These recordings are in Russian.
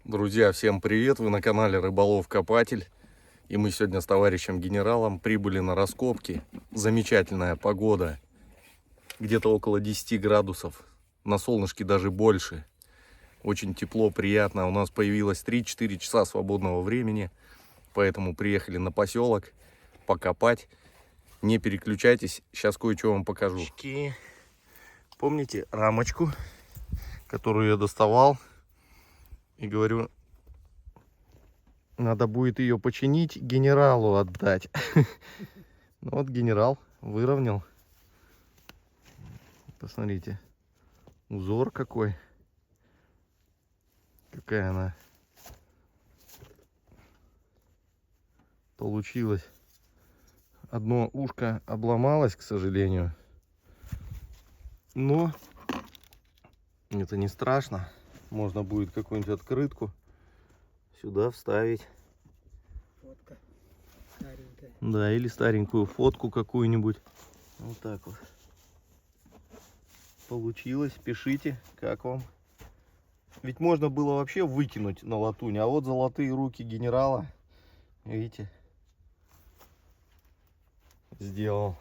Друзья, всем привет! Вы на канале Рыболов Копатель. И мы сегодня с товарищем генералом прибыли на раскопки. Замечательная погода. Где-то около 10 градусов. На солнышке даже больше. Очень тепло, приятно. У нас появилось 3-4 часа свободного времени. Поэтому приехали на поселок покопать. Не переключайтесь. Сейчас кое-что вам покажу. Помните рамочку, которую я доставал? И говорю, надо будет ее починить, генералу отдать. Ну вот генерал выровнял. Посмотрите, узор какой. Какая она получилась. Одно ушко обломалось, к сожалению. Но это не страшно. Можно будет какую-нибудь открытку сюда вставить. Фотка старенькая. Да, или старенькую фотку какую-нибудь. Вот так вот. Получилось. Пишите, как вам. Ведь можно было вообще выкинуть на латунь. А вот золотые руки генерала, видите, сделал.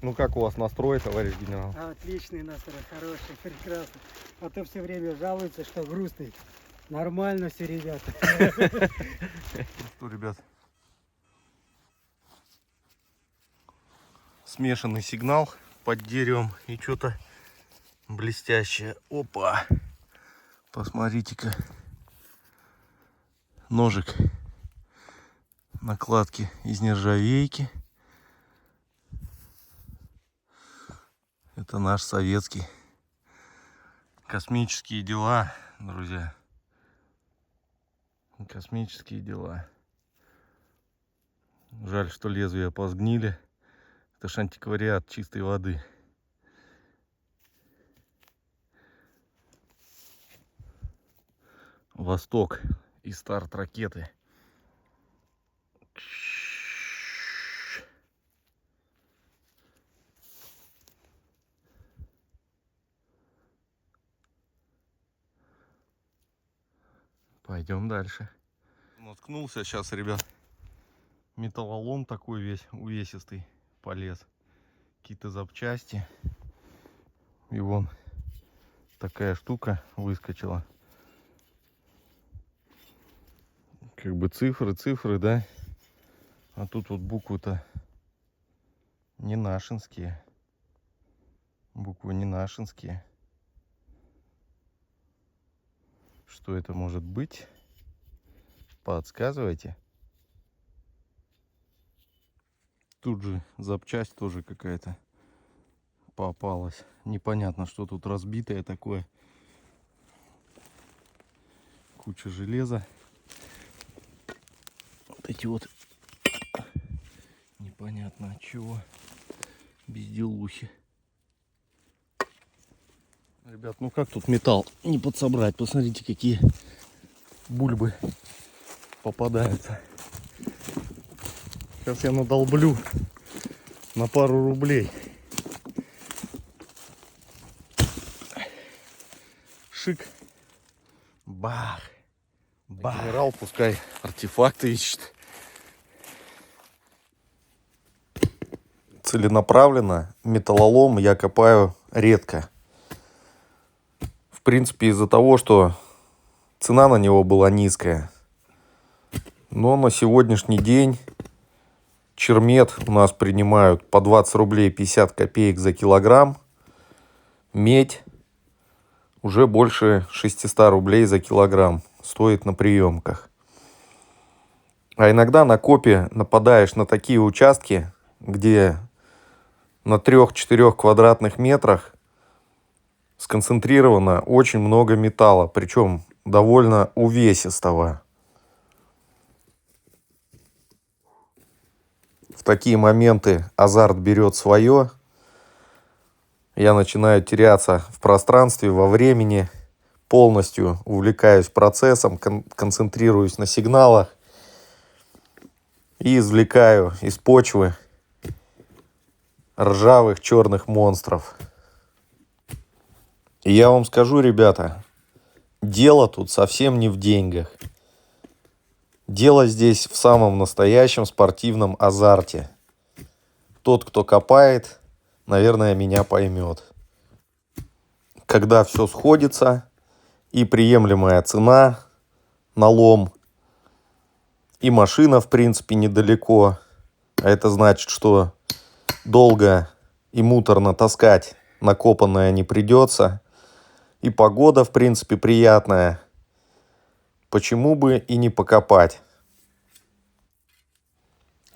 Ну как у вас настрой, товарищ генерал? Отличный настрой, хороший, прекрасный. А то все время жалуются, что грустный. Нормально все, ребята. Что, ребят? Смешанный сигнал под деревом и что-то блестящее. Опа! Посмотрите-ка. Ножик. Накладки из нержавейки. Это наш советский. Космические дела, друзья. Космические дела. Жаль, что лезвия позгнили. Это ж антиквариат чистой воды. Восток и старт ракеты. Пойдем дальше. Наткнулся сейчас, ребят. Металлолом такой весь увесистый полез. Какие-то запчасти. И вон такая штука выскочила. Как бы цифры, да? А тут вот буквы-то не нашинские. Буквы не нашинские. Что это может быть? Подсказывайте. Тут же запчасть тоже какая-то попалась. Непонятно, что тут разбитое такое. Куча железа. Вот эти вот непонятно от чего безделухи. Ребят, ну как тут металл не подсобрать? Посмотрите, какие бульбы попадаются. Сейчас я надолблю на пару рублей. Шик. Бах. Бах. Генерал пускай артефакты ищет. Целенаправленно металлолом я копаю редко. В принципе, из-за того, что цена на него была низкая. Но на сегодняшний день чермет у нас принимают по 20 рублей 50 копеек за килограмм. Медь уже больше 600 рублей за килограмм стоит на приемках. А иногда на копе нападаешь на такие участки, где на 3-4 квадратных метрах сконцентрировано очень много металла, причем довольно увесистого. В такие моменты азарт берет свое. Я начинаю теряться в пространстве, во времени, полностью увлекаюсь процессом, концентрируюсь на сигналах и извлекаю из почвы ржавых черных монстров. И я вам скажу, ребята, дело тут совсем не в деньгах. Дело здесь в самом настоящем спортивном азарте. Тот, кто копает, наверное, меня поймет. Когда все сходится, и приемлемая цена на лом, и машина, в принципе, недалеко, а это значит, что долго и муторно таскать накопанное не придется, и погода, в принципе, приятная, почему бы и не покопать?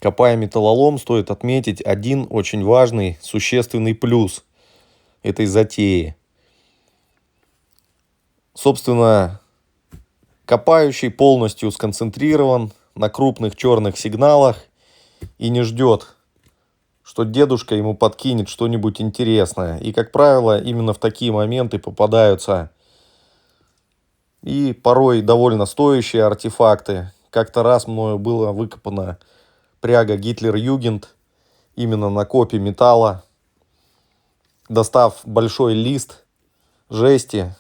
Копая металлолом, стоит отметить один очень важный, существенный плюс этой затеи. Собственно, копающий полностью сконцентрирован на крупных черных сигналах и не ждет, что дедушка ему подкинет что-нибудь интересное. И, как правило, именно в такие моменты попадаются и порой довольно стоящие артефакты. Как-то раз мною было выкопано пряга Гитлер-Югент именно на копе металла. Достав большой лист жести,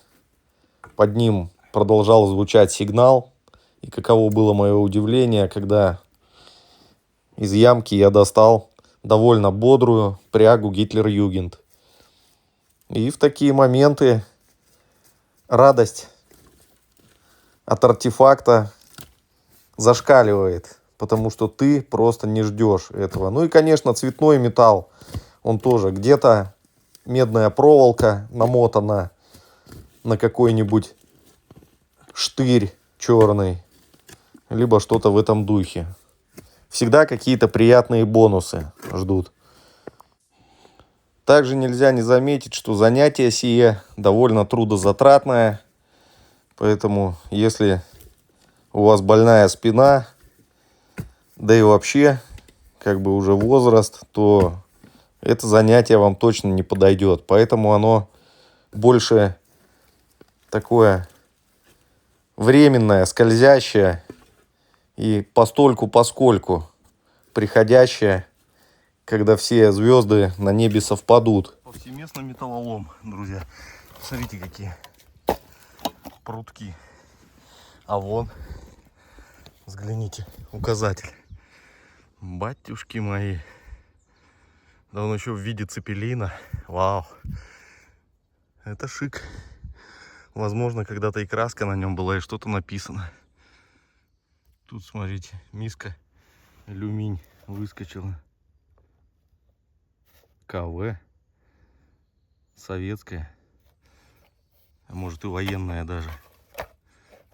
под ним продолжал звучать сигнал. И каково было мое удивление, когда из ямки я достал довольно бодрую прягу Гитлер-Югент. И в такие моменты радость от артефакта зашкаливает, потому что ты просто не ждешь этого. Ну и, конечно, цветной металл, он тоже где-то медная проволока намотана на какой-нибудь штырь черный, либо что-то в этом духе. Всегда какие-то приятные бонусы ждут. Также нельзя не заметить, что занятие сие довольно трудозатратное, поэтому если у вас больная спина, да и вообще как бы уже возраст, то это занятие вам точно не подойдет. Поэтому оно больше такое временное, скользящее и постольку-поскольку приходящее, когда все звезды на небе совпадут. Повсеместно металлолом, друзья. Смотрите, какие прутки. А вон, взгляните, указатель. Батюшки мои. Да он еще в виде цепелина. Вау. Это шик. Возможно, когда-то и краска на нем была, и что-то написано. Тут, смотрите, миска, алюминь выскочила. КВ. Советская. А может и военная даже.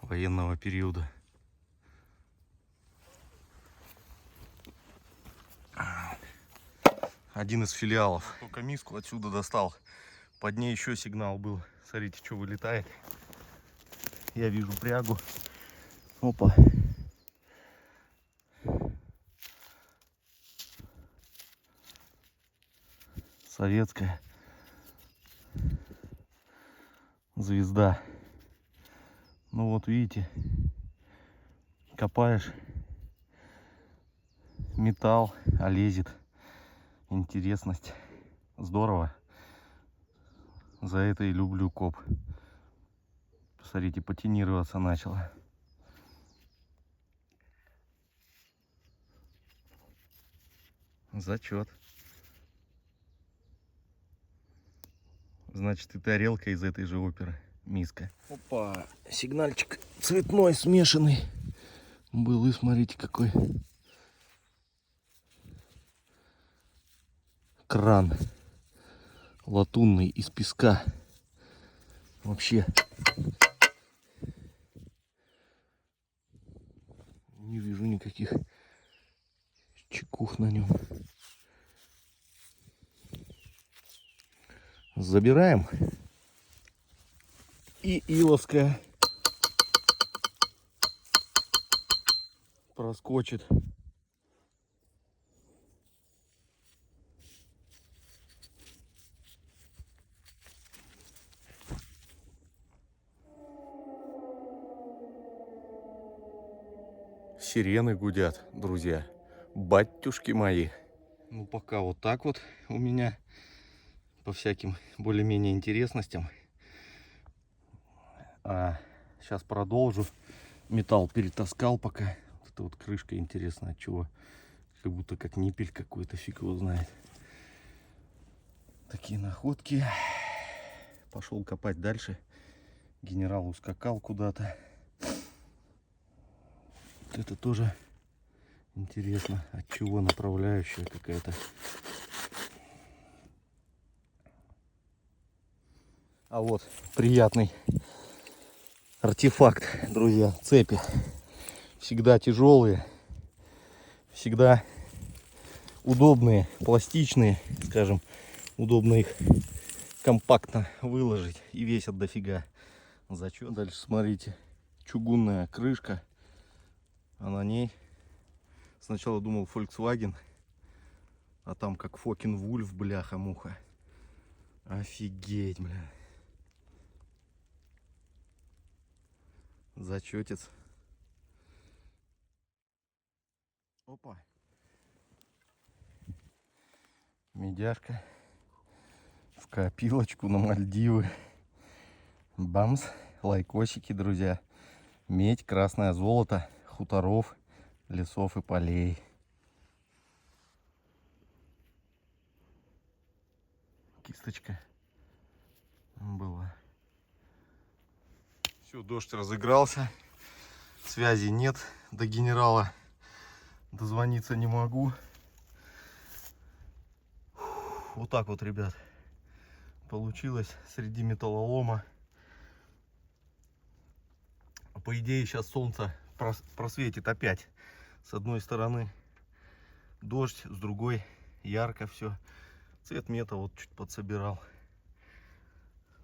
Военного периода. Один из филиалов. Только миску отсюда достал. Под ней еще сигнал был. Смотрите, что вылетает. Я вижу прягу. Опа. Советская. Звезда. Ну вот видите. Копаешь металл, а лезет интересность. Здорово. За это и люблю коп. Посмотрите, патинироваться начала. Зачет. Значит, и тарелка из этой же оперы. Миска. Опа, сигнальчик цветной смешанный был. И смотрите, какой кран латунный из песка. Вообще не вижу никаких чекух на нем. Забираем. И иловская проскочит. Сирены гудят, друзья. Батюшки мои. Ну, пока вот так вот у меня по всяким более-менее интересностям. А Сейчас продолжу. Металл перетаскал пока. Вот эта вот крышка, интересно, от чего. Как будто как ниппель какой-то, фиг его знает. Такие находки. Пошел копать дальше. Генерал ускакал куда-то. Вот это тоже интересно, от чего направляющая какая-то. А вот приятный артефакт, друзья, цепи. Всегда тяжелые, всегда удобные, пластичные, скажем, удобно их компактно выложить и весят дофига. Зачем? Дальше смотрите, чугунная крышка, а на ней сначала думал Volkswagen, а там как Фокин Вульф, бляха-муха. Офигеть, бля. Зачетец. Опа. Медяшка. В копилочку на Мальдивы. Бамс. Лайкосики, друзья. Медь, красное золото хуторов, лесов и полей. Кисточка была. Все, дождь разыгрался. Связи нет до генерала. Дозвониться не могу. Вот так вот, ребят, получилось среди металлолома. По идее, сейчас солнце просветит опять. С одной стороны дождь, с другой ярко все. Цвет мета вот чуть подсобирал.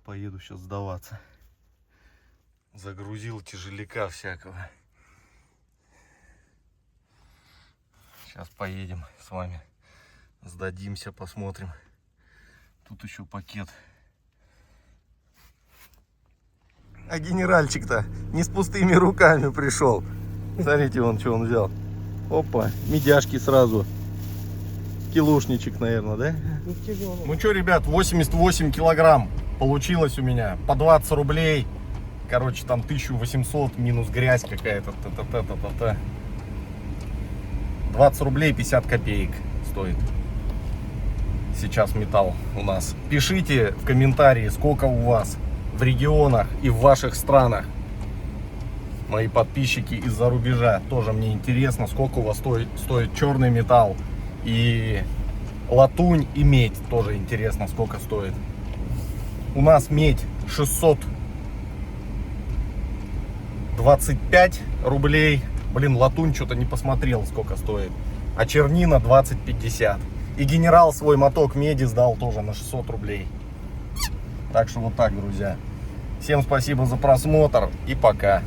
Поеду сейчас сдаваться. Загрузил тяжеляка всякого. Сейчас поедем с вами. Сдадимся, посмотрим. Тут еще пакет. А генеральчик-то не с пустыми руками пришел. Смотрите, вон что он взял. Опа, медяшки сразу. Килошничек, наверное, да? Ну что, ребят, 88 килограмм получилось у меня. По 20 рублей. Короче, там 1800 минус грязь какая-то. 20 рублей 50 копеек стоит сейчас металл у нас. Пишите в комментарии, сколько у вас в регионах и в ваших странах. Мои подписчики из-за рубежа. Тоже мне интересно, сколько у вас стоит черный металл. И латунь, и медь. Тоже интересно, сколько стоит. У нас медь 625 рублей. Блин, латунь что-то не посмотрел, сколько стоит. А чернина 20-50. И генерал свой моток меди сдал тоже на 600 рублей. Так что вот так, друзья. Всем спасибо за просмотр и пока.